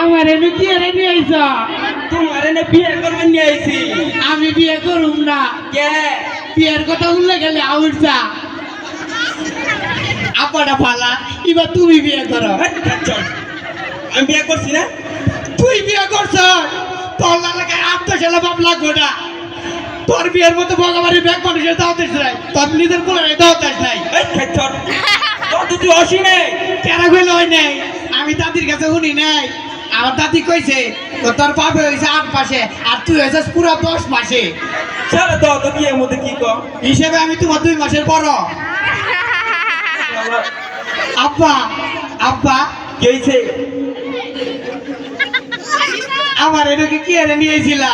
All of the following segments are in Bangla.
আমার এনে কি এনে নিয়ে আইছ? তোমার এনে বিয়ে করবেন নিয়ে আইছি। আমি বিয়ে করুম না। কে? বিয়ের কথা উল্লে গেলে আউরছা আপাটা ফালা, এবার তুমি বিয়ে করো। চল, আমি বিয়ে করছি না। তুই বিয়ে করছ, তোর এলাকায় আত্মশালা বাপ লাগবে না। তোর বিয়ের মতো ভগবানের ব্যাগ মানুষের দাও দিস নাই, তোর নিজের কোলে দাও দিস নাই। চল, তোর তো তুই অসি নেই। কেন কইলে হয় নাই? আমি দাদির কাছে শুনি নাই। আমার দাদি কইছে তোর বাপে হয়েছে 8 মাসে আর তুই হয়েছিস পুরো 10 মাসে। চল তো তো বিয়ের মধ্যে কি কর হিসেবে আমি তোমার 2 মাসের বড়। আব্বা আব্বা কি হয়েছে? আমার এটাকে কি এনে নিয়েছিলা?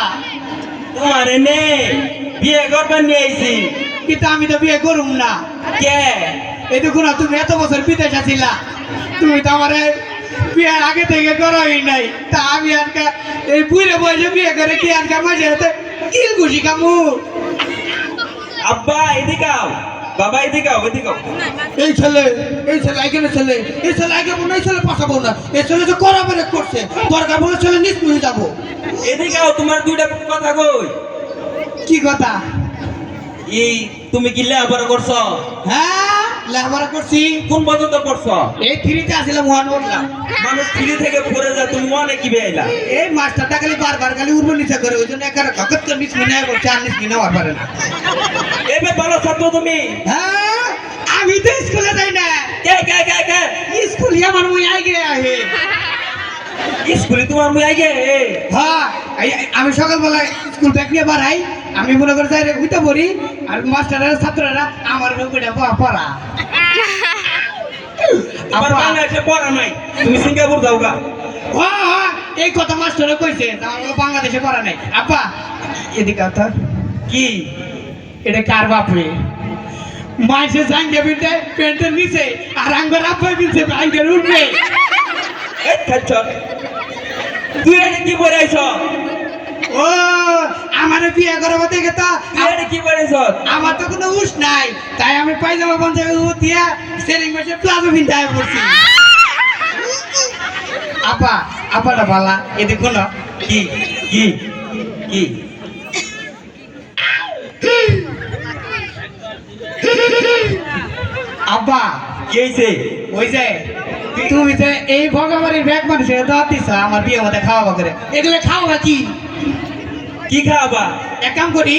তোমার এনে বিয়ে করবেন নিয়ে আইছি। কিন্তু আমি তো বিয়ে করুম না। কে? এটুকু না, তুমি এত বছর বিদেশ আছিলা, তুমি তো আমার বিয়ের আগে থেকে করাই নাই। তা আমি আজকাল এই বুড়ে বয়সে বিয়ে করে কি আজকাল মাঝে হাতে কিল খুশি কামু। আব্বা এদিকে আও, বাবা এদিকে আও, এদিকে আও। এই ছেলে এখানে ছেলে, এই ছেলে আগে মনে হয় ছেলে পাঠাবো না, এই ছেলে তো করা বেড়ে করছে, দরকার বলে ছেলে নিচ নিয়ে যাবো। এদিকে আও, তোমার দুইটা কথা কই। কি কথা? এই তুমি কি লেখাপড়া করছো? হ্যাঁ লেখাপড়া করছি। কোন পর্যন্ত পড়ছো? এই 3-তে আসছিলাম, 1 উঠলাম। মানুষ ফ্রি থেকে পড়ে যায়, তুমি অনেক কি বেআইলা। এই মাস্টারটা খালি বারবার খালি উর্বর নিচে করে, ওই জন্য একার হকত করে নিচ মিনে করছে, আর নিচ মিনে হওয়ার পারে না। এবে ভালো ছাত্র তুমি। হ্যাঁ আমি তো স্কুলে যাই না। কে কে কে কে? স্কুলে আমার মুই আগে আহে। স্কুলে তোমার মুই আগে। হ্যাঁ আমি সকালবেলায় স্কুল ব্যাগ নিয়ে বাড়াই, আমি মনে করে যাই উঠে পড়ি, আর মাস্টাররা ছাত্ররা আমার রুমে পড়া। আবার বাংলাদেশে পড়া নাই, তুমি সিঙ্গাপুর যাও গা। হ্যাঁ এই কথা মাস্টাররা কইছে, আমার বাংলাদেশে পড়া নাই। আপা এদিকে আও তো। কি? এটা কার বাপরে? মাইসে জাঙ্গে বিনতে প্যান্টের নিচে, আর আঙ্গর আপা বিনতে আঙ্গের উঠবে। এই খাচ্চর, তুই এটা কি পরে আইছ? ও আমার বিয়ে করাবো দেখে তো তুই এটা কি পরে আইছ? আমার তো কোনো উস নাই, তাই আমি পায়জামা পঞ্চায়েত দিয়া সেলিং মাসে প্লাজো কিনতে আয় পড়ছি। আপা আপাটা ভালা, এদিকে কোনো কি কি কি? আব্বা কি হয়েছে? ওই যে তুমি যে এই ভগবানের ব্যাগ মানুষের দাওয়াত দিছ আমার বিয়ে মধ্যে খাওয়াবা করে, এগুলো খাওয়াবা কি? কি খাওয়াবা? এক কাম করি,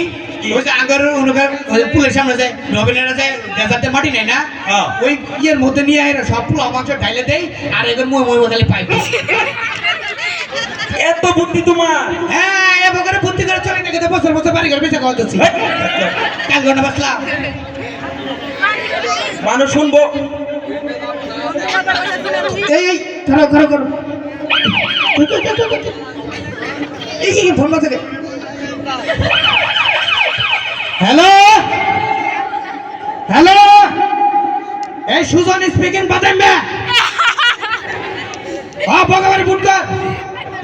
ওই যে আগের অনুকার ওই পুলের সামনে যায় নবীনেরা যায় ডেজার্টে মাটি নেয় না, হ্যাঁ। ওই ইয়ের মধ্যে নিয়ে আয় সব পুরো মাংস ঢাইলে দেয়, আর এবার মই মই খালি পাই। এত বুদ্ধি তোমার? হ্যাঁ এবার করে বুদ্ধি করে চলে গেছে, বছর বছর বাড়ি ঘর বেঁচে খাওয়া যাচ্ছি। কাল ঘন্টা বাসলাম। মানুষ শুনবো। এই এই ধরো ধরো করো, এই কি ফোন থেকে। হ্যালো হ্যালো, এই সুজন স্পিকিং বাদাম বে। হ্যাঁ ভগবান বুটকার,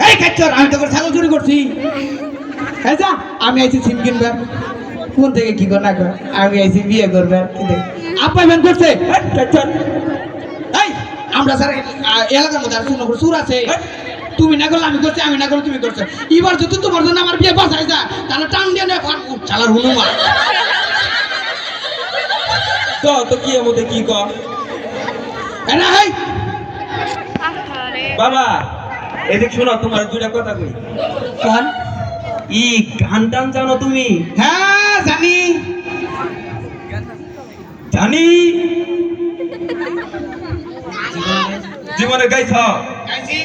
এই খাচ্চর আমি তো ছাগল চুরি করছি। হ্যাঁ যা, আমি আইছি সিম কিনবে। কোন থেকে কি কর না কর, আমি আইছি বিয়ে করবে। আপ্যায়ন করছে এই আমরা স্যার এলাকার মধ্যে আর শুনো সুর আছে, তুমি না করলে আমি করছি, আমি না করলে তুমি করছো। এবার যদি তোমার জন্য আমার বিয়ে বাঁচাই যা, তাহলে টান দিয়ে না চালার হুনুমা। তো কি এর মধ্যে কি কর? না হাই বাবা এদিক শোনো, তোমার দুইটা কথা কই। কোন? ই গান টান জানো তুমি? হ্যাঁ জানি জানি। জীবনে গাইছ? গাইছি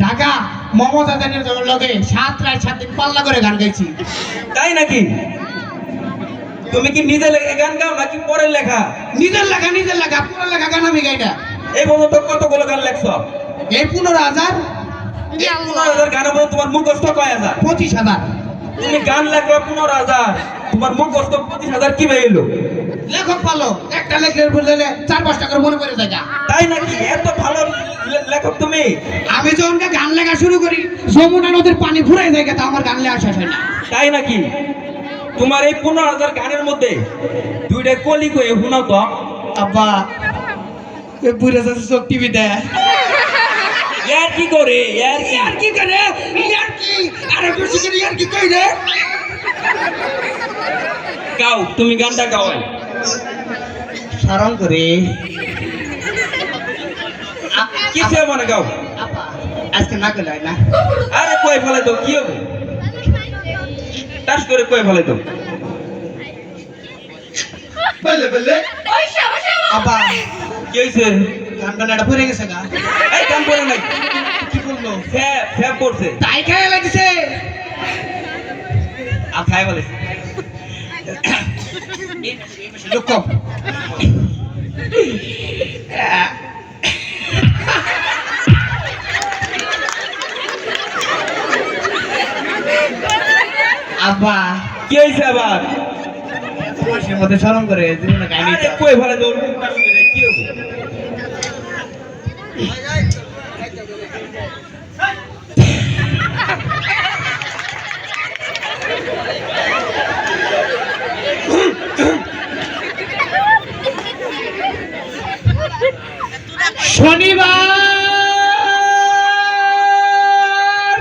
ঢাকা মমতা জানের লগে 7 রাত 7 দিন পাল্লা করে গান গাইছি। তাই নাকি? তুমি কি নিজে লেখা গান গাও নাকি পরের লেখা? নিজের লেখা পুরো লেখা গান আমি গাই না। এই পর্যন্ত কতগুলো গান লেখছ? এই 15,000 15,000 গানের মধ্যে তোমার মুখস্থ কয় হাজার? 25,000। তুমি গান লেখো 15,000, তোমার মুখস্থ 25,000 কি বেরিলো? লেখক ভালো, একটা লেখলে বললে 4-5 টাকা মনে করে যায়। তাই নাকি? এত ভালো লেখক তুমি? আমি যখন গান লেখা শুরু করি যমুনা নদীর পানি ফুরাই যায়, তা আমার গান লেখা শেষ হয় না। তাই নাকি? তোমার এই 15,000 গানের মধ্যে দুইটা কলি কয়ে শোনাও তো। আব্বা এ বুড়া চাচা চোখ টিভি দেয়। ইয়ার কি করে ইয়ার কি ইয়ার কি করে ইয়ার কি আরে বেশি করে ইয়ার কি কই রে গাও তুমি গানটা গাওয়াই শরম করে কিসে মানে গাও আপা আজকে না গেল না আরে কই ফেলে তো কি হবে টাস করে কই ফেলে তো বলে বলে আপা কি হইছে গানটা পড়ে গেছে গা এই কাম করে নাই কি করলো ফ্যাব ফ্যাব পড়ছে তাই খায় লাগছে আর খাই বলে লোক কম আব্বা কি হইছে আবার বয়সের মধ্যে শরম করে জীবনে গাইনি আরে কই ফেলে তো টাস করে কি হবে শনিবার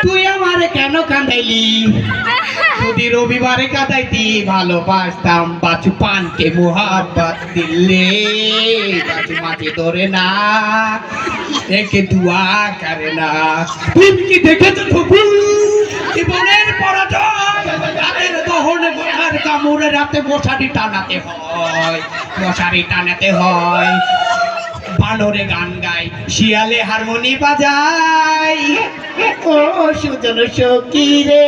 তুই আমারে কেন কাঁদাইলি যদি রবিবারে কাঁদাইতি ভালোবাসতাম বাচু পানকে মোহাব্বত দিলে বাচু মাঝে ধরে না একে দুয়া করে না তুমি কি দেখেছো ঠুকু জীবনের পরাজয় রাতের দহনে গোড়ার কামড়ে রাতে মশারি টানাতে হয় বানরে গান গায় শিয়ালে হারমোনি বাজায় ও সুজন সখী রে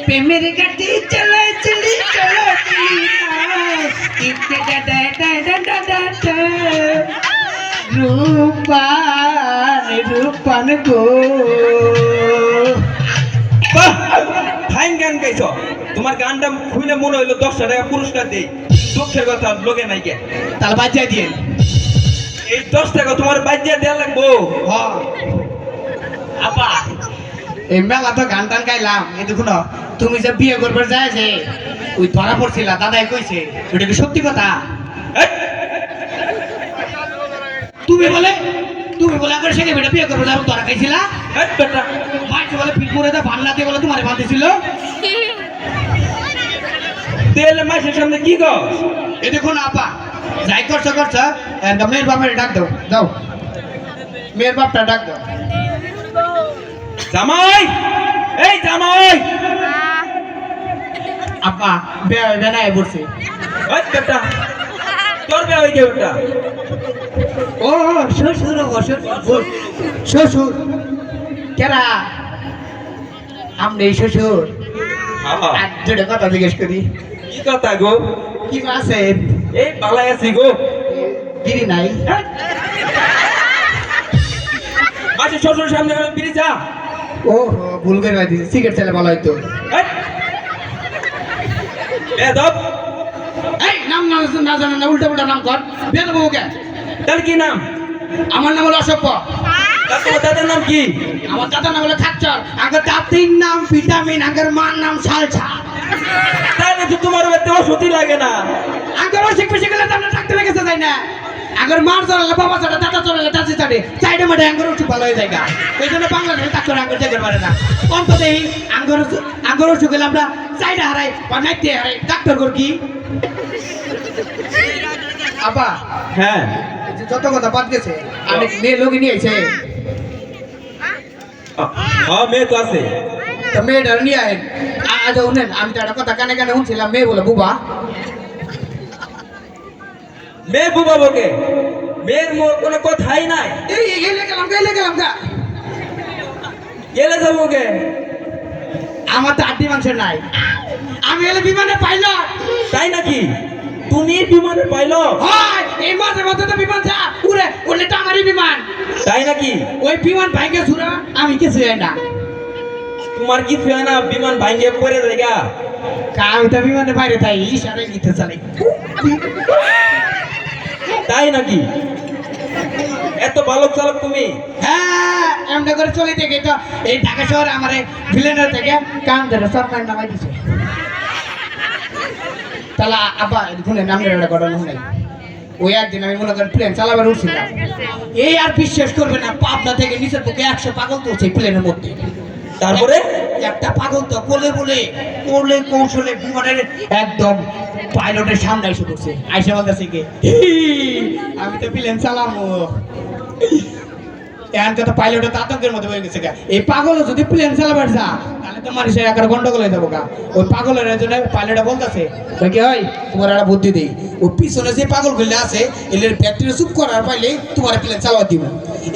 প্রেমের গাড়ি চলে চলি চলো রূপান গো বাহ ফাইন গান গাইছো তোমার গানটা খুলে মনে হইলো 10 টাকা পুরস্কার দেই দুঃখের কথা লোকে নাই কে তাহলে বাচ্চা দিয়ে এই 10 টাকা তোমার বাজিয়ে দেয়া লাগবো আপা এই মেলা তো গান টান গাইলাম এই দেখুন তুমি যে বিয়ে করবার যায় যে ওই ধরা পড়ছিলা দাদাই কইছে ওটা কি সত্যি কথা এই, তুমি বলে আগে সেকে বেটা বিয়ে করবে যাবো ধরা খাইছিলা এই বেটা মাইছে বলে পিঠ করে দেয় ভান্নাতে বলে তোমারে বাঁধেছিল তেলে মাসের সামনে কি কস এই দেখুন আপা যাই করছো মেয়ের বাপের ডাক দাও যাও মেয়ের বাপটা ডাক দাও জামাই এই জামাই আপা বেনায় পড়ছে এই বেটা তোর বে হই গে বেটা ও শ্বশুর কেরা আমরা এই শ্বশুর হ্যাঁ আর দুটো কথা জিজ্ঞেস করি কি কথা গো কি আছে এই পালাই আছি গো গিরি নাই মাসের শ্বশুর সামনে বিড়ি যা ও ভুল করে দিয়েছি সিগারেট চাইলে ভালো হইতো বেদব এই নাম না জানা না উল্টা নাম কর বেদ বাবুকে তার কি নাম আমার নাম হলো অসভ্য তার তোমার দাদার নাম কি আমার দাদার নাম হলো খাচ্চর আগের জাতির নাম ভিটামিন আগের মার নাম সালছা তাহলে তো তোমার বাড়িতে ওষুধই লাগে না আগের অসুখ বেশি গেলে তো আমরা ডাক্তার গেছে যাই না আগের মার চলে বাবা চলে দাদা চলে দাদি চলে সাইডে মাঠে আঙ্গুর অসুখ ভালো হয়ে যায় এই জন্য বাংলাদেশে ডাক্তার আঙ্গুর যেতে পারে না অন্তত এই আঙ্গুর অসুখ গেলে আমরা সাইডে হারাই বা নাইতে হারাই ডাক্তার কর কি আপা হ্যাঁ যত কথা বাদ গেছে আমি মেয়ে লোক নিয়ে এসে হ্যাঁ মেয়ে তো আছে তো মেয়েটা নিয়ে আহেন আজ উনেন আমি তো একটা কথা কানে কানে শুনছিলাম মেয়ে বলে বুবা মেয়ে বুবা বকে মেয়ের কোনো কথাই নাই এই গেলে গেলাম গা গেলে যাবো কে আমার তো আড্ডি মাংস নাই আমি এলে বিমানে পাইলট তাই নাকি তুমি বিমানে পাইলো হয় এই মাঝে মাঝে তো বিমান যা উড়লে তো আমারই বিমান তাই নাকি ওই বিমান ভাইকে ছুড়া আমি কিছু হয় না তোমার কি হয় না বিমান ভাঙ্গে পড়ে জায়গা আমি তো বিমানের বাইরে তাই ইশারায় নিতে চালাই তাই নাকি এত বালক চালক তুমি হ্যাঁ এমনি করে চলে থেকে তো এই ঢাকা শহরে আমার ভিলেনের থেকে কাম ধরে সরকার নামাই দিছে তাহলে আবার শুনে নাম রেড়া করানো নাই ওই একদিন আমি মনে করেন প্লেন চালাবার উঠছিলাম, এই আর বিশ্বাস করবে না, পাবনা থেকে নিচের পক্ষে 100 পাগল তুলছে প্লেনের মধ্যে। তারপরে একটা পাগল তো কোলে বলে কোলে কৌশলে বিমানের একদম পাইলটের সামনে এসে পড়ছে, আইসা বলতেছে কি আমি তো প্লেন চালামো। এখন তো পাইলটের আতঙ্কের মধ্যে হয়ে গেছে গা, এই পাগল যদি প্লেন চালাবার যা তাহলে তো মানুষের একটা গন্ডগোল হয়ে যাবো গা। ওই পাগলের জন্য পাইলটটা বলতেছে কি হয় তোমার একটা বুদ্ধি দেই, ও পিছনে যে পাগল গুলো আছে এদের ব্যাটারি চুপ করার পাইলে তোমার প্লেন চালাবার দিব।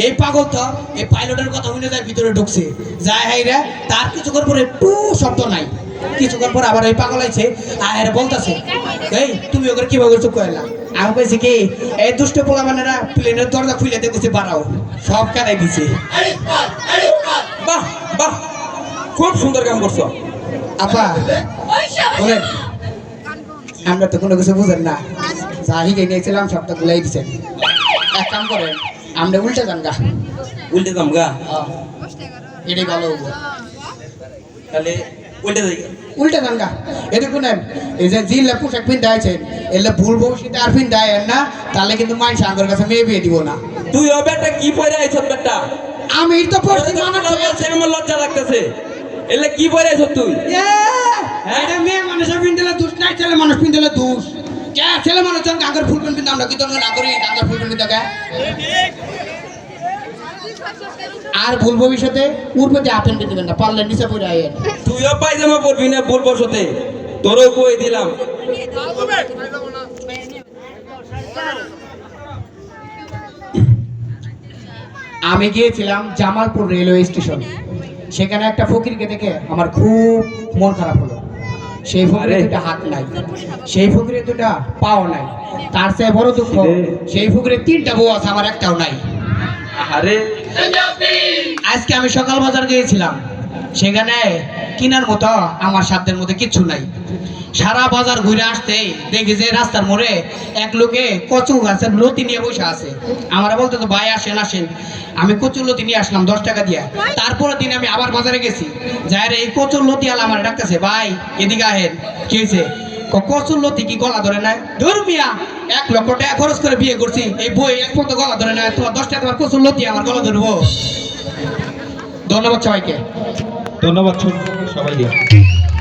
এই পাগল তো এই পাইলটের কথা শুনে যায় ভিতরে ঢুকছে, যায় হাইরা তার কিছুক্ষণ পরে টু শব্দ নাই, কিছুক্ষণ পর আবার ওই পাগল আইছে আর বলতেছে এই তুমি ওকে কিভাবে চুপ করলা। আমি কইছি কি এই দুষ্ট পোলা মানেরা প্লেনের দরজা খুলে দেখেছে বাড়াও, সব কাটাই দিছে। বাহ বাহ, খুব সুন্দর কাম করছো। আপা বলেন, আমরা তো কোনো কিছু বুঝেন না, যা হিগে নিয়েছিলাম সবটা গুলাই দিচ্ছেন। এক কাম করেন, আমরা উল্টে যান গা, উল্টে দাম গা, এটাই ভালো হবো। তাহলে উল্টে যাই। উল্টে যান গা, এটা শুনেন এই যে জিল্লা পোশাক পিনতে আছেন এলে ভুল ভবিষ্যতে আর পিনতে আয়েন না, তাহলে কিন্তু মানুষ আঙ্গর কাছে মেয়ে বিয়ে দিব না। তুই ও বেটা কি পরে আইছ বেটা? আমি তো পড়ছি মানুষ আমার লজ্জা লাগতেছে, এলে কি পরে আইছ তুই? এটা মেয়ে মানুষের পিনতেলে দোষ নাই, ছেলে মানুষ পিনতেলে দোষ। কে ছেলে মানুষ গাঙ্গের ফুল পেন পিনতে আমরা কি তোর না করি গাঙ্গের ফুল পেন পিনতে? আর ভুল ভবিষ্যতে উর্বতে আপেন দিবেন না, পারলে নিচে পড়ে আয়েন। তুইও পায়জামা পরবি না ভুল বসতে, তোরও কই দিলাম। আমি গিয়েছিলাম জামালপুর রেলওয়ে স্টেশন, সেখানে একটা ফকিরকে দেখে আমার খুব মন খারাপ হলো। সেই ফকিরের দুটা হাত নাই, সেই ফকিরের দুটা পাও নাই, তার চেয়ে বড় দুঃখ সেই ফকিরের 3টা বউ আছে, আমার একটাও নাই। আরে আজকে আমি সকাল বাজার গিয়েছিলাম, সেখানে কেনার মতো আমার সাধ্যের মধ্যে কিচ্ছু নাই। সারা বাজার ঘুরে আসতে দেখি যে রাস্তার মোড়ে এক লোকে কচু গাছের লতি নিয়ে বসে আছে। আমরা বলতে তো ভাই আসেন আসেন, আমি কচুর লতি নিয়ে আসলাম 10 টাকা দিয়ে। তারপরের দিন আমি আবার বাজারে গেছি, যাই রে এই কচুর লতি আলা আমার ডাকতেছে ভাই এদিকে আহেন, কি হয়েছে? কচুর লতি কি গলা ধরে নাই? ধর মিয়া 1 লক্ষ টাকা খরচ করে বিয়ে করছি, এই বই এক মতো গলা ধরে নাই, তোমার 10 টাকা তোমার কচুর লতি আমার গলা ধরবো? ধন্যবাদ সবাইকে। ধন্যবাদ সবাইকে।